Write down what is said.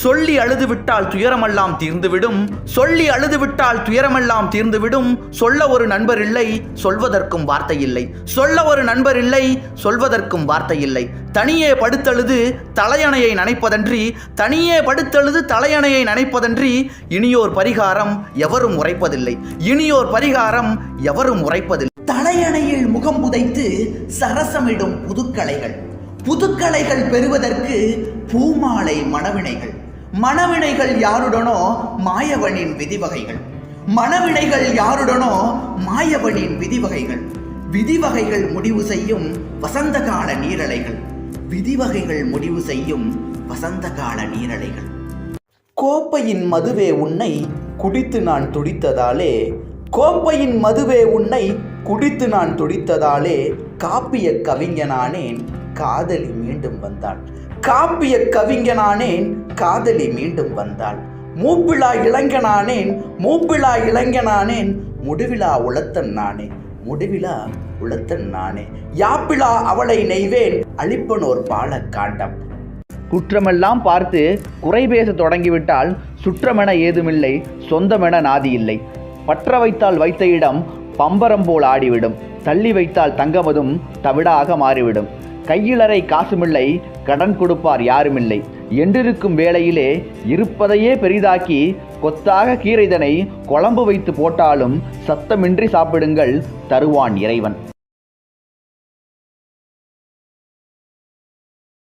சொல்லி அழுதுவிட்டால் துயரமெல்லாம் தீர்ந்துவிடும், சொல்லி அழுதுவிட்டால் துயரமெல்லாம் தீர்ந்துவிடும். சொல்ல ஒரு நண்பர் இல்லை, சொல்வதற்கும் வார்த்தை இல்லை. சொல்ல ஒரு நண்பர் இல்லை, சொல்வதற்கும் வார்த்தை இல்லை. தனியே படுத்தழுது தலையணையை நனைப்பதன்றி, தனியே படுத்தழுது தலையணையை நனைப்பதன்றி இனியோர் பரிகாரம் எவரும் உரைப்பதில்லை, இனியோர் பரிகாரம் எவரும் உரைப்பதில்லை. தலையணையில் முகம் புதைத்து சரசமிடும் புதுக்கலைகள், புதுக்கலைகள் பெறுவதற்கு பூமாலை மணவினைகள். மணவினைகள் யாருடனோ மாயவனின் விதிவகைகள், மணவினைகள் யாருடனோ மாயவனின் விதிவகைகள். விதிவகைகள் முடிவு செய்யும் வசந்த கால நீரலைகள், விதிவகைகள் முடிவு செய்யும் வசந்த கால நீரலைகள். கோப்பையின் மதுவே உன்னை குடித்து நான் துடித்ததாலே, கோப்பையின் மதுவே உன்னை குடித்து நான் துடித்ததாலே காப்பிய கவிஞனானேன், காதலி மீண்டும் வந்தாள். காப்பிய கவிஞனானேன், காதலி மீண்டும் வந்தாள். மூப்பிலா இளைஞனானேன், மூப்பிலா இளைஞனானேன், முடிவிலா உளத்தன் நானே, முடிவிலா உளத்தன் நானே. யாப்பிலா அவளை நெய்வேன், அழிப்பனோர் பால காண்டம். குற்றமெல்லாம் பார்த்து குறை பேச தொடங்கிவிட்டால் சுற்றமென ஏதுமில்லை, சொந்தமென நாதி இல்லை. பற்ற வைத்தால் வைத்த இடம் பம்பரம் போல் ஆடிவிடும், தள்ளி வைத்தால் தங்கமதும் தவிடாக மாறிவிடும். கையிலறை காசுமில்லை, கடன் கொடுப்பார் யாருமில்லை. என்றிருக்கும் வேளையிலே இருப்பதையே பெரிதாக்கி கொத்தாக கீரைதனை குழம்பு வைத்து போட்டாலும் சத்தமின்றி சாப்பிடுங்கள், தருவான் இறைவன்.